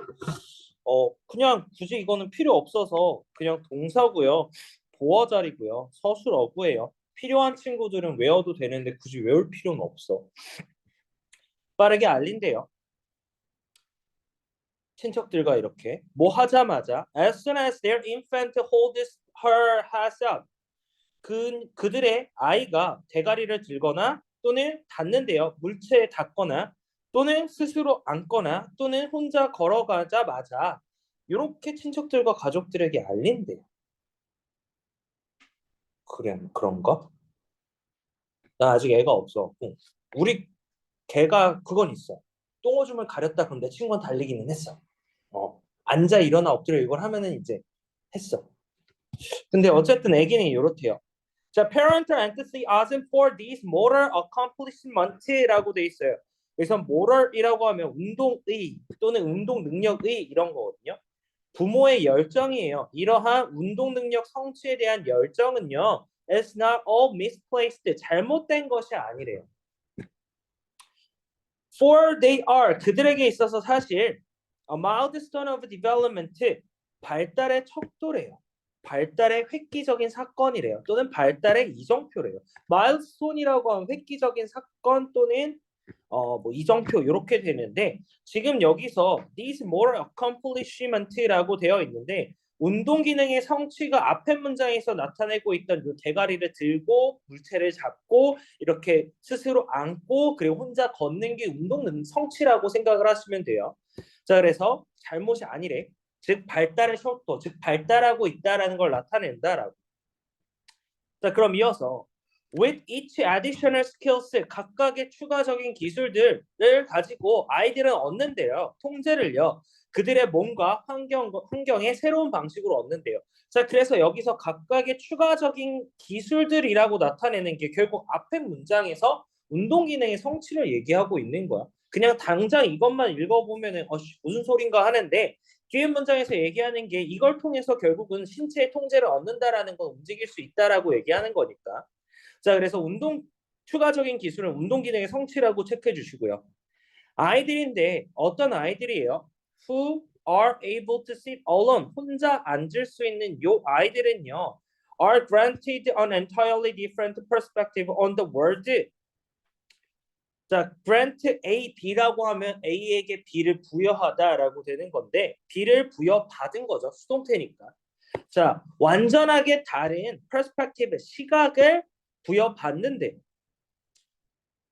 그냥 굳이 이거는 필요 없어서 그냥 동사고요. 보어 자리고요. 서술 어구예요. 필요한 친구들은 외워도 되는데 굳이 외울 필요는 없어. 빠르게 알린대요. 친척들과 이렇게 뭐 하자마자 as soon as their infant holds her hands up, 그들의 아이가 대가리를 들거나 또는 닿는데요. 물체에 닿거나 또는 스스로 앉거나 또는 혼자 걸어가자마자 이렇게 친척들과 가족들에게 알린대요. 그래, 그런가? 나 아직 애가 없어. 우리 개가 그건 있어. 똥오줌을 가렸다 그럼 내 친구는 달리기는 했어. 앉아 일어나 엎드려 이걸 하면은 이제 했어. 근데 어쨌든 애기는 이렇대요. 자, parental enthusiasm for these motor accomplishment라고 돼 있어요. 그래서 moral이라고 하면 운동의 또는 운동 능력의 이런 거거든요. 부모의 열정이에요. 이러한 운동 능력 성취에 대한 열정은요, it's not all misplaced. 잘못된 것이 아니래요. For they are, 그들에게 있어서 사실 a milestone of development, 발달의 척도래요. 발달의 획기적인 사건이래요. 또는 발달의 이정표래요. 마일스톤이라고 하면 획기적인 사건 또는 뭐 이정표 이렇게 되는데, 지금 여기서 these more accomplishment라고 되어 있는데 운동 기능의 성취가 앞에 문장에서 나타내고 있던 이 대가리를 들고 물체를 잡고 이렇게 스스로 앉고 그리고 혼자 걷는 게 운동 성취라고 생각을 하시면 돼요. 자, 그래서 잘못이 아니래. 즉 발달의 속도, 즉 발달하고 있다라는 걸 나타낸다라고. 자, 그럼 이어서 with each additional skills, 각각의 추가적인 기술들을 가지고 아이들은 얻는데요. 통제를요. 그들의 몸과 환경의 새로운 방식으로 얻는데요. 자, 그래서 여기서 각각의 추가적인 기술들이라고 나타내는 게 결국 앞에 문장에서 운동 기능의 성취를 얘기하고 있는 거야. 그냥 당장 이것만 읽어보면은 무슨 소린가 하는데, 뒤에 문장에서 얘기하는 게 이걸 통해서 결국은 신체의 통제를 얻는다라는 건 움직일 수 있다라고 얘기하는 거니까. 자, 그래서 추가적인 기술은 운동 기능의 성취라고 체크해 주시고요. 아이들인데 어떤 아이들이에요? Who are able to sit alone, 혼자 앉을 수 있는 요 아이들은요, are granted an entirely different perspective on the world. 자, grant A, B라고 하면 A에게 B를 부여하다라고 되는 건데, B를 부여받은 거죠. 수동태니까. 자, 완전하게 다른 perspective, 시각을 부여받는데,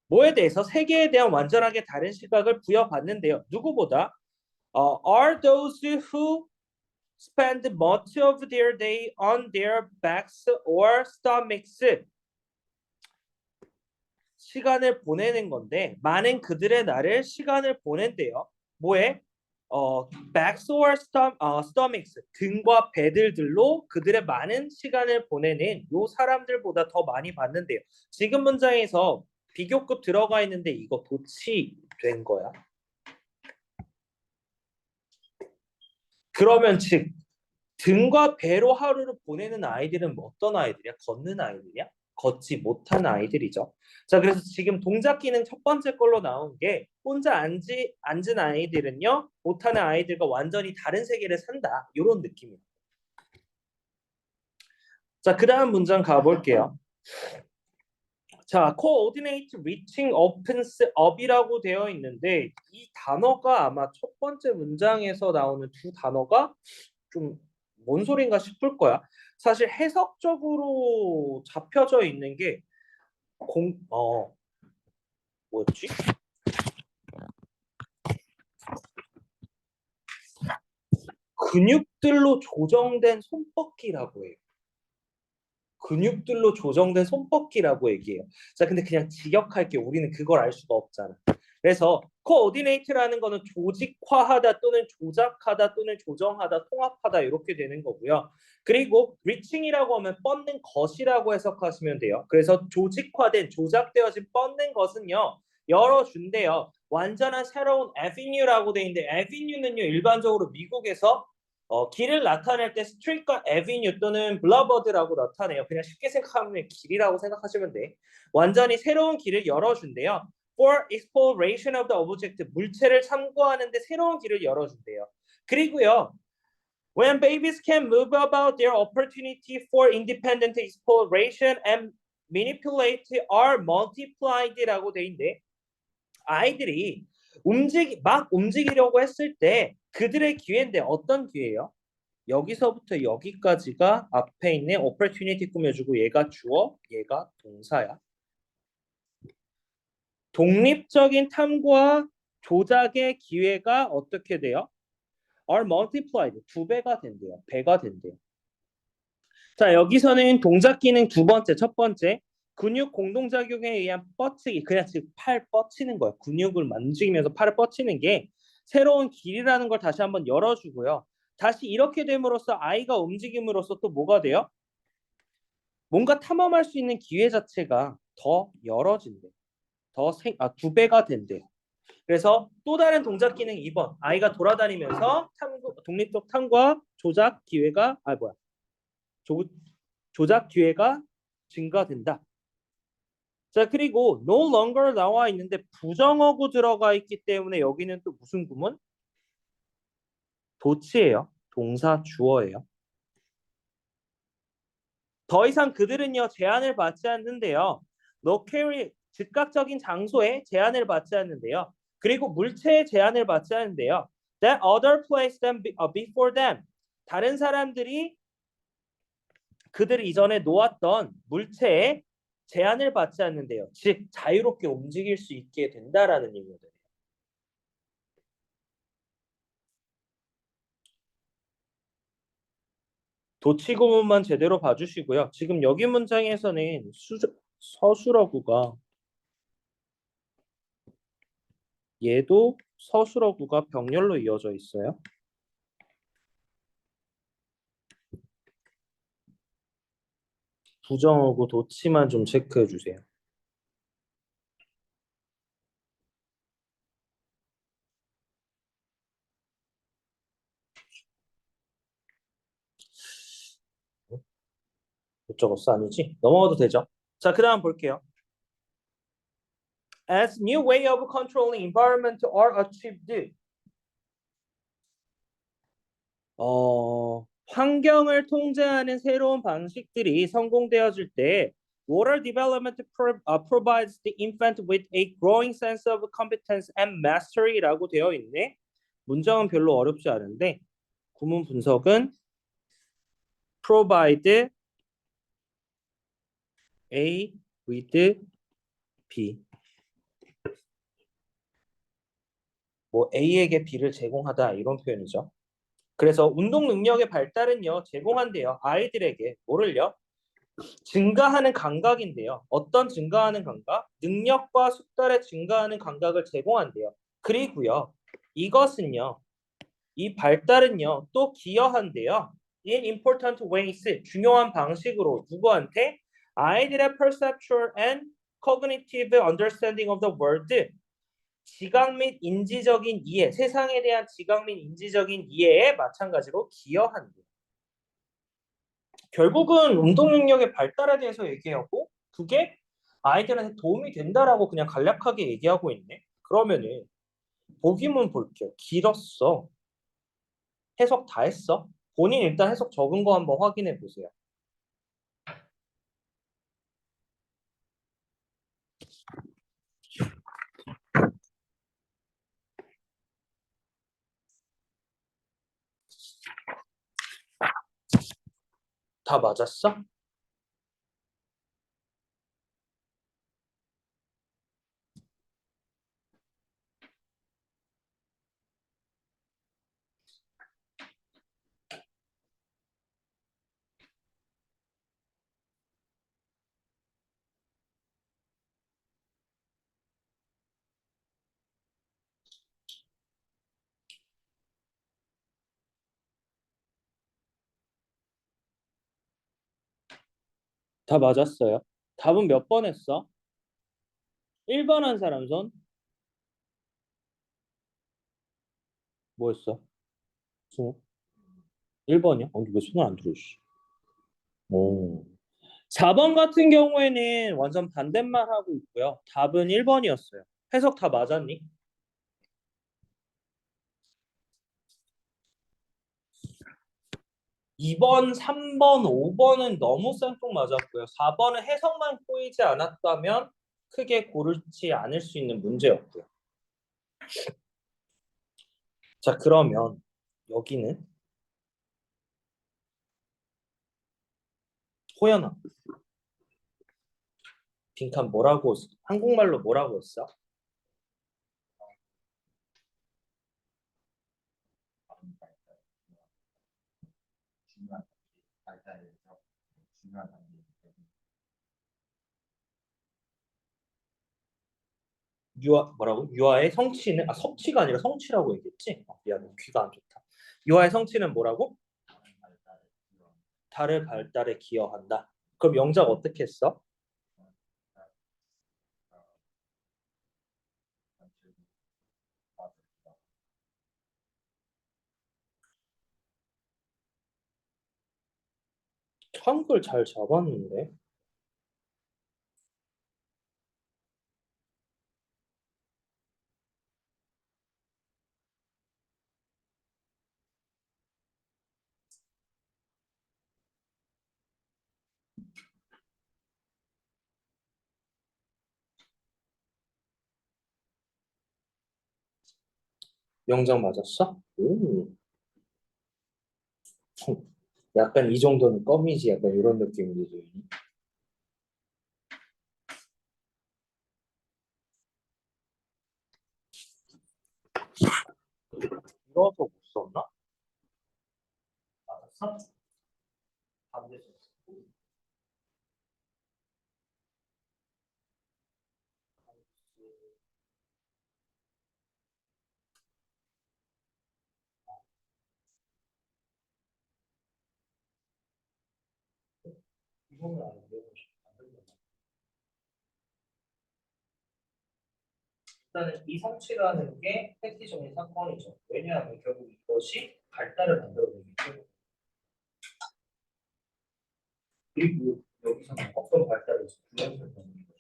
뭐에 대해서? 세계에 대한 완전하게 다른 시각을 부여받는데요. 누구보다? Are those who spend much of their day on their backs or stomachs. 시간을 보내는 건데 많은 그들의 날을 시간을 보낸대요. 뭐에? backs or stomachs, 등과 배들들로 그들의 많은 시간을 보내는 요 사람들보다 더 많이 받는데요. 지금 문장에서 비교급 들어가 있는데 이거 도치된 거야. 그러면 즉 등과 배로 하루를 보내는 아이들은 뭐 어떤 아이들이야? 걷는 아이들이야? 걷지 못한 아이들이죠. 자, 그래서 지금 동작 기능 첫 번째 걸로 나온 게 혼자 앉은 아이들은요, 못하는 아이들과 완전히 다른 세계를 산다. 이런 느낌이에요. 자, 그 다음 문장 가볼게요. 자, coordinate, reaching, opens up이라고 되어 있는데 이 단어가 아마 첫 번째 문장에서 나오는 두 단어가 좀 뭔 소린가 싶을 거야. 사실 해석적으로 잡혀져 있는 게 뭐였지? 근육들로 조정된 손뻗기라고 해요. 근육들로 조정된 손뻗기라고 얘기해요. 자, 근데 그냥 직역할게요. 우리는 그걸 알 수가 없잖아. 그래서 코어디네이트라는 거는 조직화하다 또는 조작하다 또는 조정하다, 통합하다 이렇게 되는 거고요. 그리고 리칭이라고 하면 뻗는 것이라고 해석하시면 돼요. 그래서 조직화된, 조작되어진 뻗는 것은요. 열어준대요. 완전한 새로운 에비뉴라고 돼 있는데 에비뉴는요. 일반적으로 미국에서 길을 나타낼 때 스트리트과 에비뉴 또는 블러버드라고 나타내요. 그냥 쉽게 생각하면 길이라고 생각하시면 돼. 완전히 새로운 길을 열어준대요. For exploration of the object, 물체를 참고하는데 새로운 길을 열어준대요. 그리고요. When babies can move about, their opportunity for independent exploration and manipulate are multiplied라고 돼 있는데 아이들이 막 움직이려고 했을 때 그들의 기회인데 어떤 기회예요? 여기서부터 여기까지가 앞에 있는 opportunity 꾸며주고 얘가 주어, 얘가 동사야. 독립적인 탐구와 조작의 기회가 어떻게 돼요? are multiplied. 2배가 된대요. 배가 된대요. 자, 여기서는 동작 기능 두 번째, 첫 번째. 근육 공동작용에 의한 뻗치기. 그냥 즉 팔 뻗치는 거예요. 근육을 움직이면서 팔을 뻗치는 게 새로운 길이라는 걸 다시 한번 열어주고요. 다시 이렇게 됨으로써 아이가 움직임으로써 또 뭐가 돼요? 뭔가 탐험할 수 있는 기회 자체가 더 열어진대. 2배가 된대요. 그래서 또 다른 동작 기능 2번. 아이가 돌아다니면서 독립적 탐구와 조작 기회가 조작 기회가 증가된다. 자, 그리고 no longer 나와 있는데 부정어구 들어가 있기 때문에 여기는 또 무슨 구문? 도치예요. 동사 주어예요. 더 이상 그들은요 제한을 받지 않는데요. local 즉각적인 장소에 제한을 받지 않는데요. 그리고 물체에 제한을 받지 않는데요. That other place them before them. 다른 사람들이 그들 이전에 놓았던 물체에 제한을 받지 않는데요. 즉 자유롭게 움직일 수 있게 된다라는 얘기거든요. 도치 구문만 제대로 봐주시고요. 지금 여기 문장에서는 서술어구가 얘도 서술어구가 병렬로 이어져 있어요. 부정어구 도치만 좀 체크해 주세요. 못 적었어? 아니지? 넘어가도 되죠? 자, 그 다음 볼게요. As new way of controlling environment are achieved. 환경을 통제하는 새로운 방식들이 성공되어질 때 water development provides the infant with a growing sense of competence and mastery라고 되어 있네. 문장은 별로 어렵지 않은데 구문 분석은 provide A with B. 뭐 A에게 B를 제공하다 이런 표현이죠. 그래서 운동 능력의 발달은요 제공한대요. 아이들에게 뭐를요? 증가하는 감각인데요. 어떤 증가하는 감각? 능력과 숙달에 증가하는 감각을 제공한대요. 그리고요. 이것은요. 이 발달은요. 또 기여한대요. In important ways. 중요한 방식으로 누구한테? 아이들의 perceptual and cognitive understanding of the world. 지각 및 인지적인 이해, 세상에 대한 지각 및 인지적인 이해에 마찬가지로 기여한대요. 결국은 운동 능력의 발달에 대해서 얘기하고 그게 아이들한테 도움이 된다라고 그냥 간략하게 얘기하고 있네. 그러면은 보기문 볼게요. 길었어. 해석 다 했어? 본인 일단 해석 적은 거 한번 확인해 보세요. 다 맞았어? 다 맞았어요. 답은 몇 번 했어? 1번 한 사람 손? 뭐 했어? 승우? 1번이야? 왜 손을 안 들어, 씨. 오. 4번 같은 경우에는 완전 반대말 하고 있고요. 답은 1번이었어요. 해석 다 맞았니? 2번, 3번, 5번은 너무 쌩통 맞았고요. 4번은 해석만 꼬이지 않았다면 크게 고르지 않을 수 있는 문제였고요. 자, 그러면 여기는 호연아, 빈칸 뭐라고 한국말로 뭐라고 했어? 중요한 발달에서 중요한 단계이기 때문에 뭐라고? 유아의 성취는 성취가 아니라 성취라고 얘기했지? 미안해, 귀가 안 좋다. 유아의 성취는 뭐라고? 다른 발달에 필요한 달의 발달에 기여한다. 그럼 영작 어떻게 했어? 한글 잘 잡았는데. 영작 맞았어? 오. 약간 이 정도는 껌이지, 약간 이런 느낌이지. 이어서 못 썼나? 맞았어? 반대서 이거는 아닌데. 일단은 이 성취라는 게 획기적인 사건이죠. 왜냐하면 결국 이것이 발달을 만들어내기 때문에. 그리고 여기서는 어떤 발달을 구현설정하는 거죠.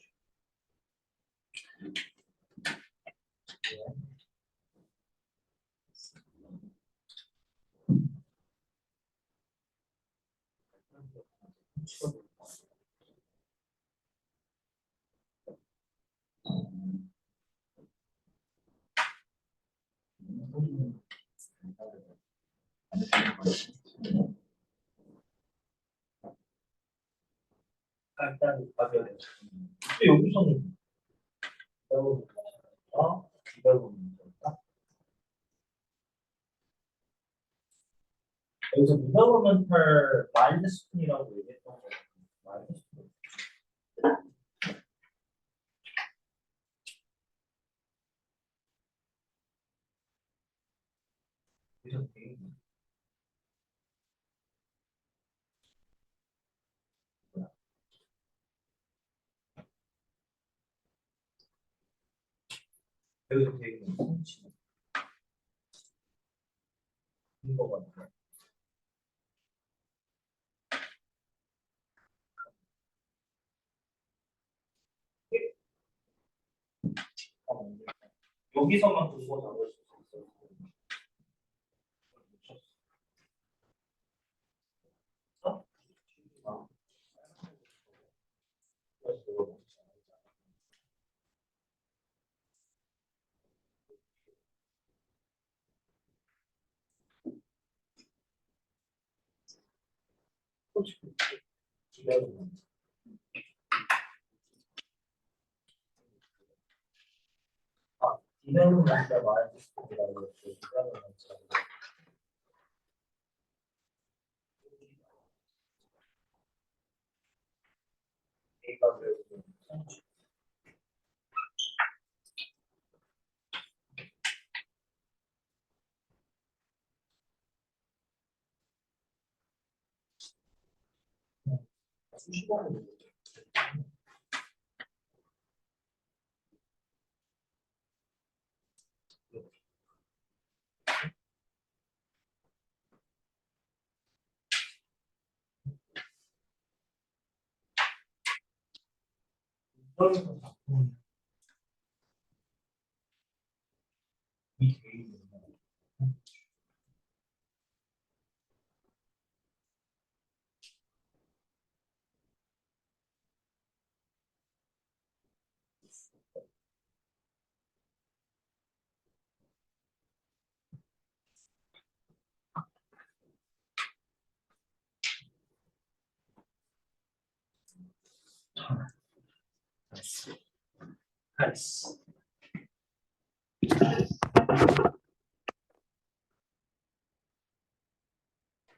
발달을 가져야 되죠. 근데 여기서는 배워볼까? 기다려보는 건가? 여기서 developmental milestone 얘기했던 거 milestone. 여기서 되게 여기서 되게 성취인 것 같아요. 여기서만 근거 잡을 수 있어요. 아, 솔직히 기다려보는 기다려보는 자 마이너스라고 했죠. 기다려보는 자 A가 되고 성취. 수식어는 그러면서 자꾸 이 개인은 has.